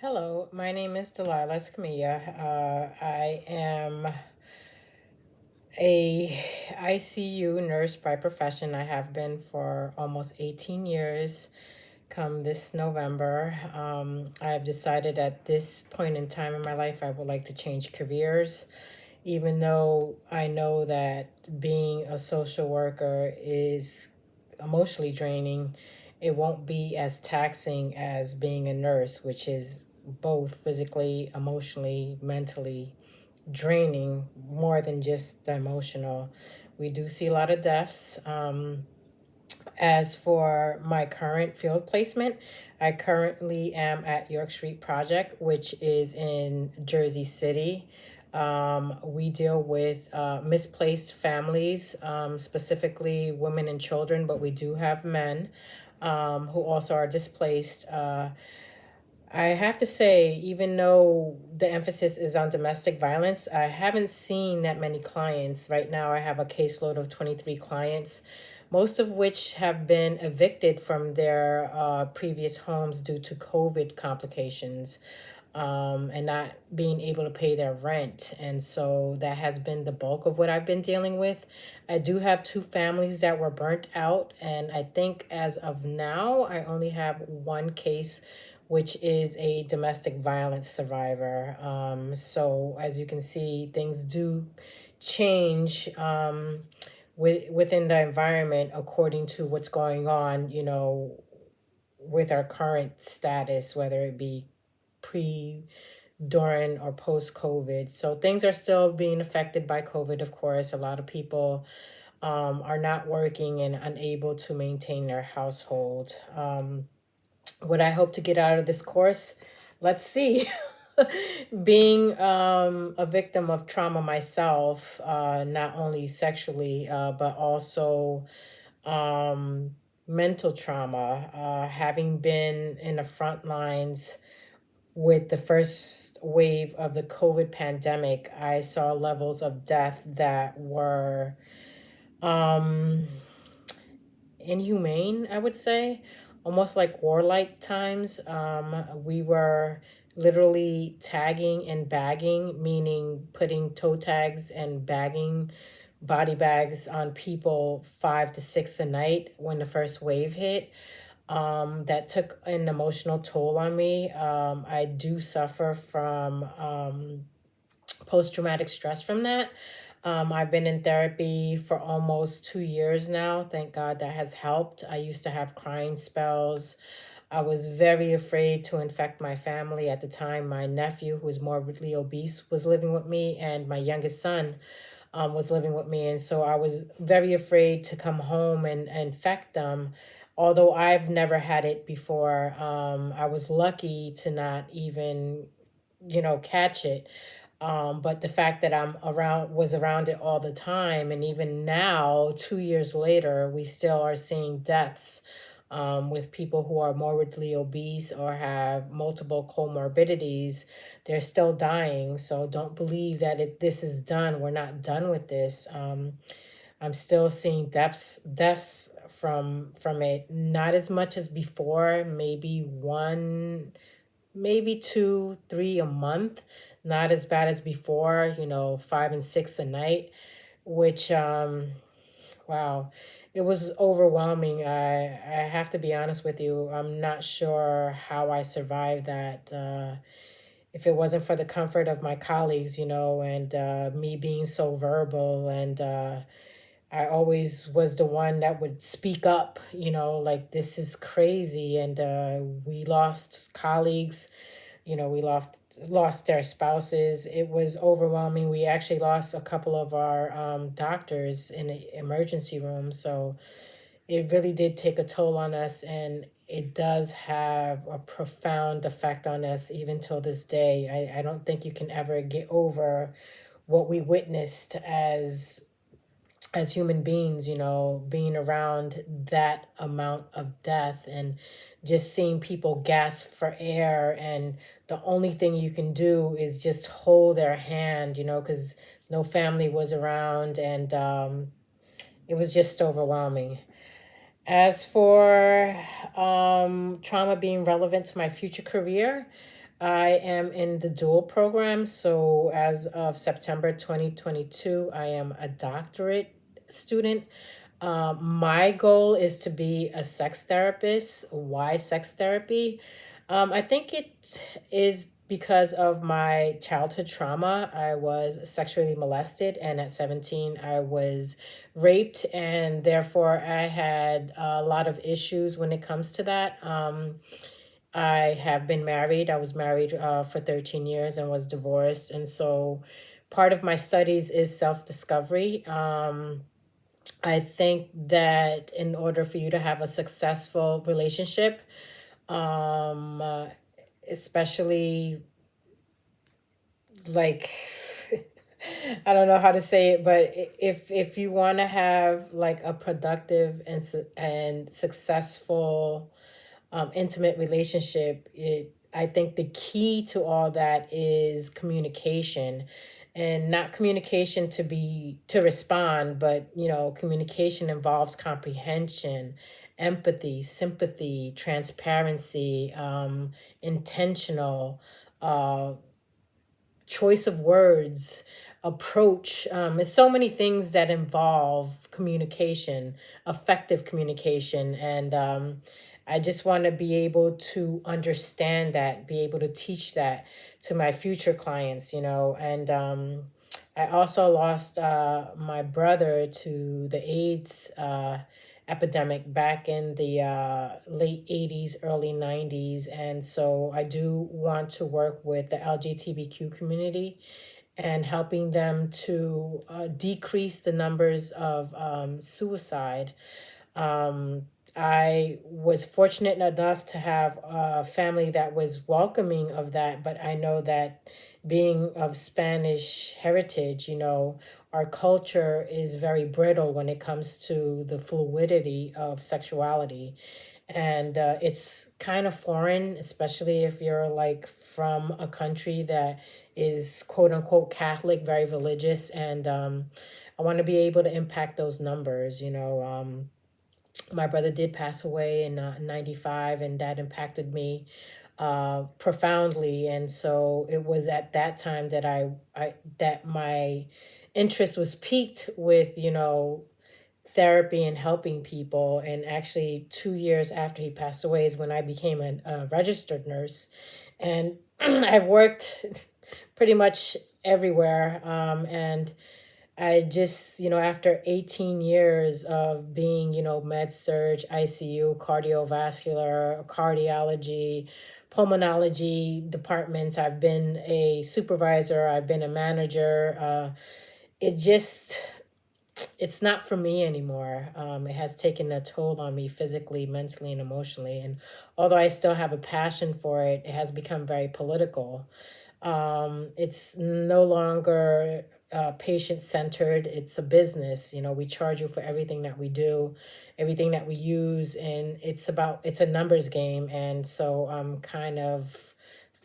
Hello, my name is Delilah Escamilla. I am a ICU nurse by profession. I have been for almost 18 years. Come this November, I have decided at this point in time in my life I would like to change careers. Even though I know that being a social worker is emotionally draining, it won't be as taxing as being a nurse, which is both physically, emotionally, mentally draining more than just the emotional. We do see a lot of deaths. As for my current field placement, I currently am at York Street Project, which is in Jersey City. We deal with misplaced families, specifically women and children, but we do have men who also are displaced. I have to say, even though the emphasis is on domestic violence, I haven't seen that many clients. Right now, I have a caseload of 23 clients, most of which have been evicted from their previous homes due to COVID complications and not being able to pay their rent. And so that has been the bulk of what I've been dealing with. I do have two families that were burnt out, and I think as of now, I only have one case, which is a domestic violence survivor. So as you can see, things do change within the environment according to what's going on, with our current status, whether it be pre, during, or post COVID. So things are still being affected by COVID, of course. A lot of people are not working and unable to maintain their household. What I hope to get out of this course, let's see. Being a victim of trauma myself, not only sexually, but also mental trauma, having been in the front lines with the first wave of the COVID pandemic, I saw levels of death that were um, inhumane, I would say, almost like warlike times. We were literally tagging and bagging, meaning putting toe tags and bagging body bags on people 5 to 6 a night when the first wave hit. That took an emotional toll on me. I do suffer from post traumatic stress from that. I've been in therapy for almost 2 years now. Thank God that has helped. I used to have crying spells. I was very afraid to infect my family at the time. My nephew, who was morbidly obese, was living with me, and my youngest son was living with me. And so I was very afraid to come home and infect them. Although I've never had it before, I was lucky to not even, catch it. But the fact that was around it all the time, and even now, 2 years later, we still are seeing deaths with people who are morbidly obese or have multiple comorbidities. They're still dying. So don't believe that this is done. We're not done with this. I'm still seeing deaths from it. Not as much as before. Maybe one, maybe two, three a month. Not as bad as before, 5 and 6 a night, which, wow, it was overwhelming. I have to be honest with you. I'm not sure how I survived that. If it wasn't for the comfort of my colleagues, and me being so verbal, and I always was the one that would speak up, like this is crazy. And we lost colleagues, we lost their spouses. It was overwhelming. We actually lost a couple of our doctors in the emergency room. So it really did take a toll on us, and it does have a profound effect on us even till this day. I don't think you can ever get over what we witnessed as human beings, being around that amount of death and just seeing people gasp for air. And the only thing you can do is just hold their hand, because no family was around. And it was just overwhelming. As for trauma being relevant to my future career, I am in the dual program. So as of September 2022, I am a doctorate student. My goal is to be a sex therapist. Why sex therapy? I think it is because of my childhood trauma. I was sexually molested, and at 17, I was raped, and therefore, I had a lot of issues when it comes to that. I have been married. I was married for 13 years and was divorced. And so part of my studies is self discovery. I think that in order for you to have a successful relationship, um, uh, especially like, I don't know how to say it, but if you want to have like a productive and successful intimate relationship, I think the key to all that is communication, and not communication to respond, but communication involves comprehension, empathy, sympathy, transparency, intentional, uh, choice of words, approach. It's so many things that involve communication, effective communication. And I just want to be able to understand that, be able to teach that to my future clients, And I also lost my brother to the AIDS epidemic back in the late 80s, early 90s. And so I do want to work with the LGBTQ community and helping them to decrease the numbers of suicide. um, I was fortunate enough to have a family that was welcoming of that, but I know that being of Spanish heritage, our culture is very brittle when it comes to the fluidity of sexuality. And it's kind of foreign, especially if you're like from a country that is quote unquote Catholic, very religious. And I want to be able to impact those numbers. My brother did pass away in 95, and that impacted me profoundly. And so it was at that time that that my interest was piqued with therapy and helping people. And actually 2 years after he passed away is when I became a registered nurse. And I've worked pretty much everywhere. And I just, after 18 years of being, med surge, ICU, cardiovascular, cardiology, pulmonology departments, I've been a supervisor, I've been a manager. It just, it's not for me anymore. It has taken a toll on me physically, mentally, and emotionally. And although I still have a passion for it, it has become very political. It's no longer patient centered. It's a business. We charge you for everything that we do, everything that we use, and it's a numbers game. And so I'm kind of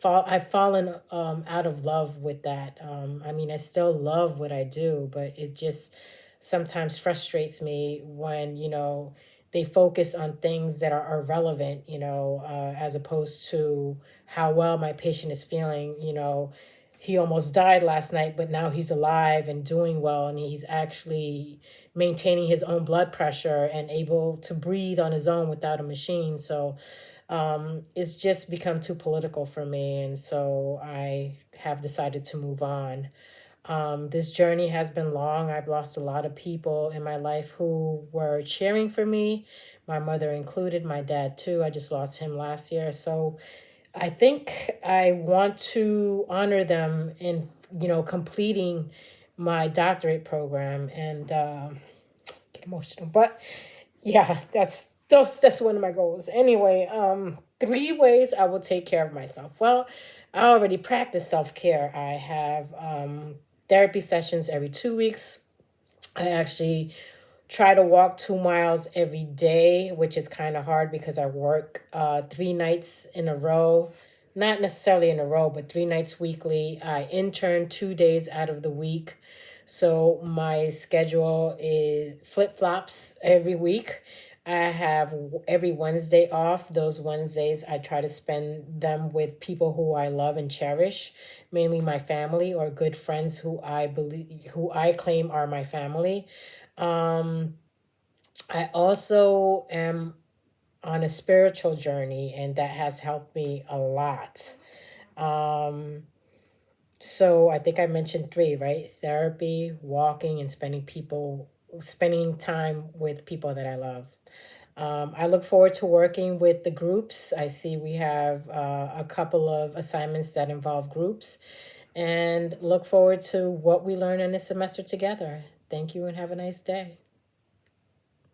I've fallen out of love with that. I mean, I still love what I do, but it just sometimes frustrates me when they focus on things that are irrelevant, as opposed to how well my patient is feeling. He almost died last night, but now he's alive and doing well, and he's actually maintaining his own blood pressure and able to breathe on his own without a machine. So it's just become too political for me, and so I have decided to move on. This journey has been long. I've lost a lot of people in my life who were cheering for me, my mother included, my dad too. I just lost him last year. So I think I want to honor them in, completing my doctorate program and get emotional. But yeah, that's one of my goals. Anyway, 3 ways I will take care of myself. Well, I already practice self-care. I have therapy sessions every 2 weeks. I actually try to walk 2 miles every day, which is kind of hard because I work 3 nights in a row. Not necessarily in a row, but 3 nights weekly. I intern 2 days out of the week. So my schedule is flip flops every week. I have every Wednesday off. Those Wednesdays, I try to spend them with people who I love and cherish, mainly my family or good friends who I claim are my family. Um, I also am on a spiritual journey, and that has helped me a lot. Um, so I think I mentioned three, right? Therapy, walking, and spending time with people that I love. I look forward to working with the groups. I see we have a couple of assignments that involve groups, and look forward to what we learn in this semester together. Thank you and have a nice day.